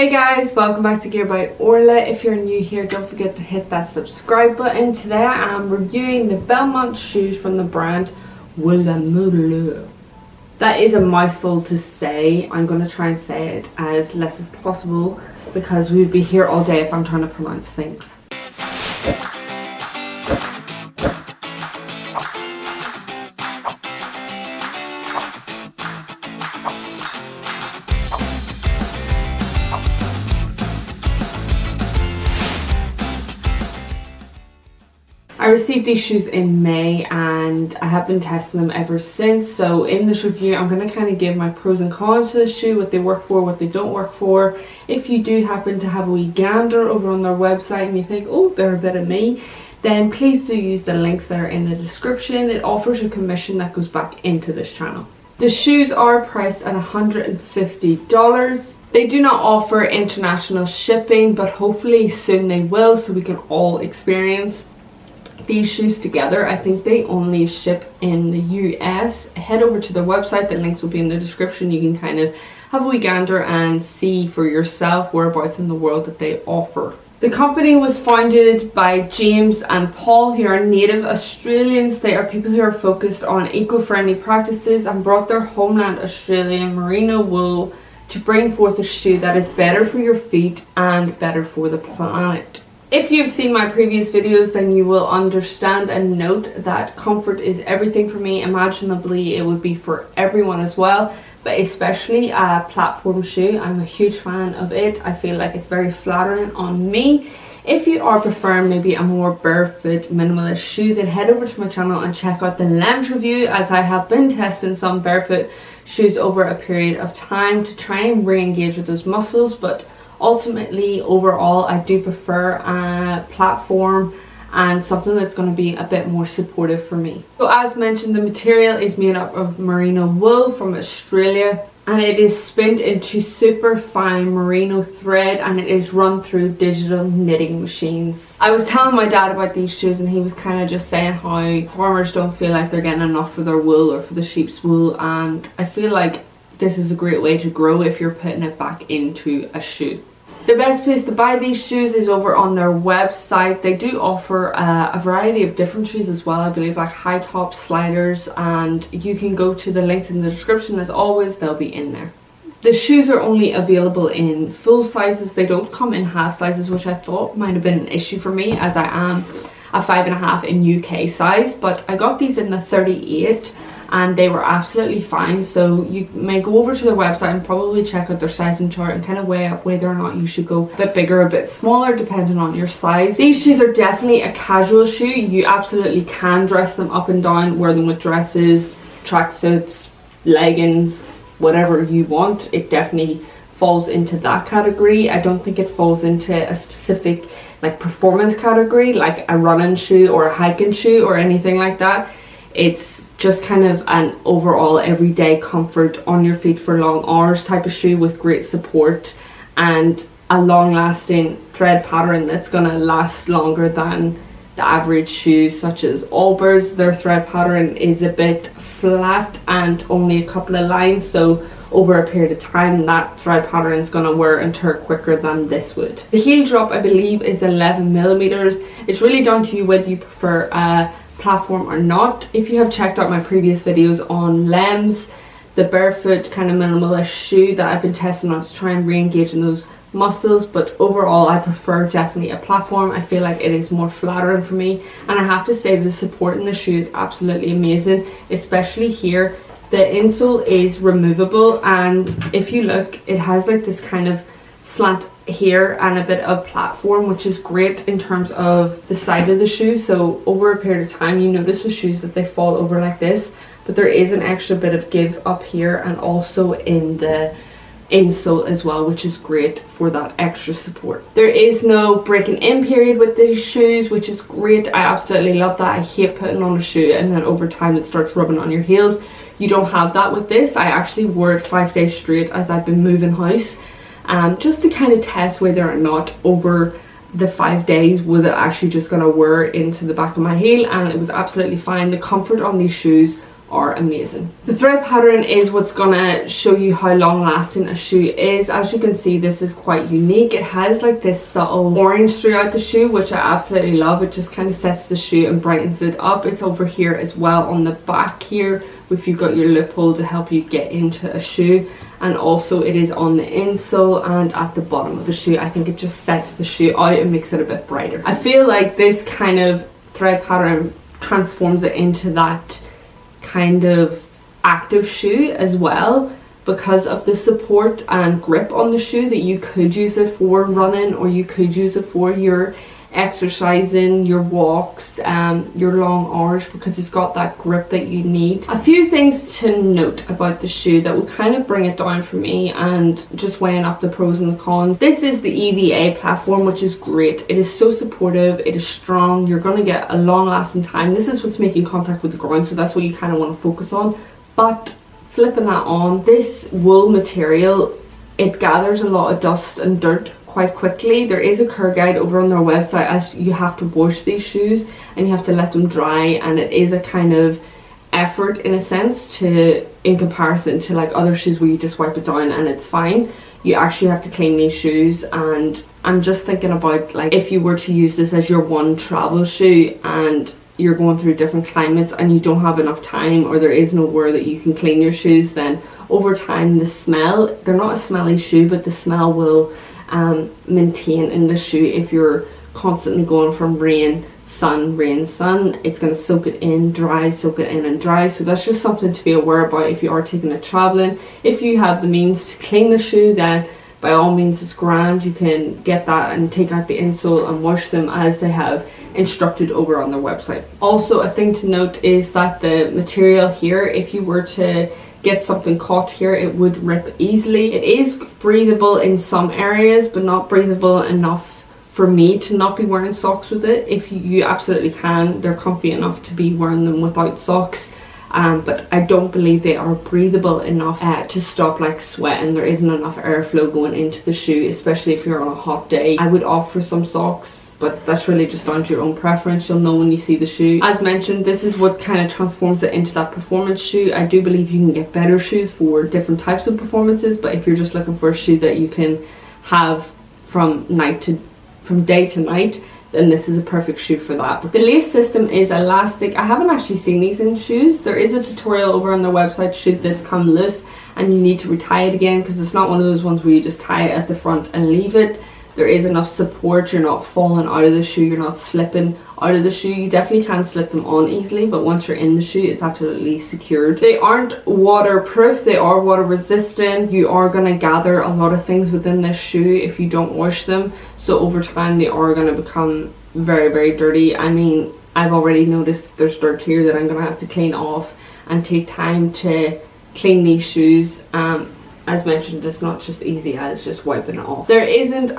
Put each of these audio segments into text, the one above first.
Hey guys, welcome back to Gear by Orla. If you're new here, don't forget to hit that subscribe button. Today I am reviewing the Belmont shoes from the brand WOOLLOOMOOLOO. That is a mouthful to say. I'm going to try and say it as less as possible because we would be here all day if I'm trying to pronounce things. I received these shoes in May and I have been testing them ever since. So in this review I'm going to kind of give my pros and cons to the shoe, what they work for, what they don't work for. If you do happen to have a wee gander over on their website and you think, oh, they're a bit of me, then please do use the links that are in the description. It offers a commission that goes back into this channel. The shoes are priced at $150. They do not offer international shipping, but hopefully soon they will, so we can all experience these shoes together. I think they only ship in the US. Head over to their website, the links will be in the description. You can kind of have a wee gander and see for yourself whereabouts in the world that they offer. The company was founded by James and Paul, who are native Australians. They are people who are focused on eco-friendly practices and brought their homeland Australian merino wool to bring forth a shoe that is better for your feet and better for the planet. If you've seen my previous videos, then you will understand and note that comfort is everything for me. Imaginably, it would be for everyone as well, but especially a platform shoe. I'm a huge fan of it. I feel like it's very flattering on me. If you are preferring maybe a more barefoot minimalist shoe, then head over to my channel and check out the lens review, as I have been testing some barefoot shoes over a period of time to try and re-engage with those muscles. But ultimately, overall, I do prefer a platform and something that's going to be a bit more supportive for me. So as mentioned, the material is made up of merino wool from Australia, and it is spinned into super fine merino thread, and it is run through digital knitting machines. I was telling my dad about these shoes and he was kind of just saying how farmers don't feel like they're getting enough for their wool or for the sheep's wool, and I feel like this is a great way to grow if you're putting it back into a shoe. The best place to buy these shoes is over on their website. They do offer a variety of different shoes as well, I believe, like high top sliders, and you can go to the links in the description. As always, they'll be in there. The shoes are only available in full sizes. They don't come in half sizes, which I thought might have been an issue for me, as I am a 5.5 in UK size, but I got these in the 38 and they were absolutely fine. So you may go over to their website and probably check out their sizing chart and kind of weigh up whether or not you should go a bit bigger or a bit smaller depending on your size. These shoes are definitely a casual shoe. You absolutely can dress them up and down, wear them with dresses, tracksuits, leggings, whatever you want. It definitely falls into that category. I don't think it falls into a specific like performance category like a running shoe or a hiking shoe or anything like that. It's just kind of an overall everyday comfort on your feet for long hours type of shoe with great support and a long lasting thread pattern that's gonna last longer than the average shoes such as Allbirds. Their thread pattern is a bit flat and only a couple of lines, so over a period of time that thread pattern is going to wear and tear quicker than this would. The heel drop, I believe, is 11 millimeters. It's really down to you whether you prefer a platform or not. If you have checked out my previous videos on Lems, the barefoot kind of minimalist shoe that I've been testing on to try and re-engage in those muscles, but overall I prefer definitely a platform. I feel like it is more flattering for me, and I have to say the support in the shoe is absolutely amazing, especially here. The insole is removable, and if you look, it has like this kind of slant here and a bit of platform, which is great in terms of the side of the shoe. So over a period of time, you notice with shoes that they fall over like this, but there is an extra bit of give up here and also in the insole as well, which is great for that extra support. There is no breaking in period with these shoes, which is great. I absolutely love that. I hate putting on a shoe and then over time it starts rubbing on your heels. You don't have that with this. I actually wore it 5 days straight as I've been moving house, just to kind of test whether or not over the 5 days was it actually just going to wear into the back of my heel, and it was absolutely fine. The comfort on these shoes are amazing. The thread pattern is what's gonna show you how long lasting a shoe is. As you can see, this is quite unique. It has like this subtle orange throughout the shoe, which I absolutely love. It just kind of sets the shoe and brightens it up. It's over here as well on the back here, if you've got your loophole to help you get into a shoe, and also it is on the insole and at the bottom of the shoe. I think it just sets the shoe out and makes it a bit brighter. I feel like this kind of thread pattern transforms it into that kind of active shoe as well, because of the support and grip on the shoe, that you could use it for running, or you could use it for your exercising, your walks, your long hours, because it's got that grip that you need. A few things to note about the shoe that will kind of bring it down for me, and just weighing up the pros and the cons. This is the EVA platform, which is great. It is so supportive, it is strong, you're going to get a long lasting time. This is what's making contact with the ground, so that's what you kind of want to focus on. But flipping that on, this wool material, it gathers a lot of dust and dirt quite quickly. There is a care guide over on their website, as you have to wash these shoes and you have to let them dry, and it is a kind of effort in a sense to, in comparison to like other shoes where you just wipe it down and it's fine. You actually have to clean these shoes, and I'm just thinking about, like, if you were to use this as your one travel shoe and you're going through different climates and you don't have enough time, or there is nowhere that you can clean your shoes, then over time the smell, they're not a smelly shoe, but the smell will maintain in the shoe. If you're constantly going from rain, sun, it's going to soak it in, dry, soak it in and dry. So that's just something to be aware about if you are taking it traveling. If you have the means to clean the shoe, then by all means it's grand. You can get that and take out the insole and wash them as they have instructed over on their website. Also, a thing to note is that the material here, if you were to get something caught here, it would rip easily. It is breathable in some areas, but not breathable enough for me to not be wearing socks with it. If you absolutely can, they're comfy enough to be wearing them without socks, but I don't believe they are breathable enough to stop like sweating. There isn't enough airflow going into the shoe, especially if you're on a hot day. I would opt for some socks, but that's really just down to your own preference. You'll know when you see the shoe. As mentioned, this is what kind of transforms it into that performance shoe. I do believe you can get better shoes for different types of performances, but if you're just looking for a shoe that you can have from day to night, then this is a perfect shoe for that. But the lace system is elastic. I haven't actually seen these in shoes. There is a tutorial over on their website should this come loose and you need to retie it again, because it's not one of those ones where you just tie it at the front and leave it. There is enough support, you're not falling out of the shoe, you're not slipping out of the shoe. You definitely can slip them on easily, but once you're in the shoe, it's absolutely secured. They aren't waterproof, they are water resistant. You are going to gather a lot of things within this shoe if you don't wash them, so over time they are going to become very, very dirty. I mean, I've already noticed there's dirt here that I'm going to have to clean off and take time to clean these shoes. As mentioned, it's not just easy as just wiping it off. There isn't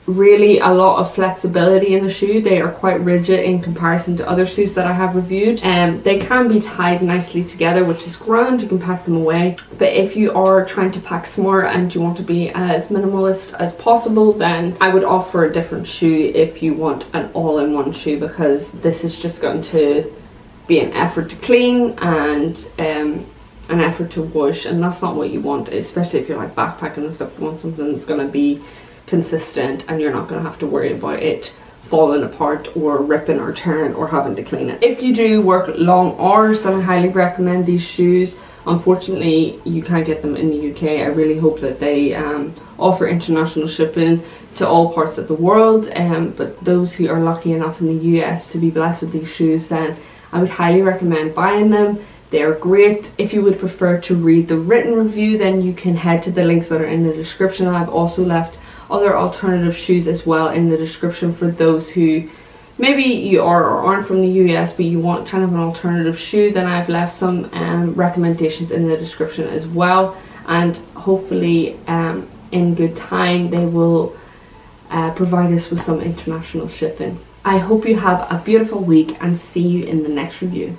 really a lot of flexibility in the shoe. They are quite rigid in comparison to other shoes that I have reviewed. They can be tied nicely together, which is grand. You can pack them away. But if you are trying to pack smart and you want to be as minimalist as possible, then I would offer a different shoe if you want an all-in-one shoe, because this is just going to be an effort to clean and an effort to wash, and that's not what you want, especially if you're like backpacking and stuff. You want something that's going to be consistent and you're not going to have to worry about it falling apart or ripping or tearing or having to clean it. If you do work long hours, then I highly recommend these shoes. Unfortunately, you can't get them in the UK. I really hope that they offer international shipping to all parts of the world, but those who are lucky enough in the US to be blessed with these shoes, then I would highly recommend buying them. They're great. If you would prefer to read the written review, then you can head to the links that are in the description. I've also left other alternative shoes as well in the description for those who maybe you are or aren't from the US but you want kind of an alternative shoe. Then I've left some recommendations in the description as well, and hopefully in good time they will provide us with some international shipping. I hope you have a beautiful week and see you in the next review.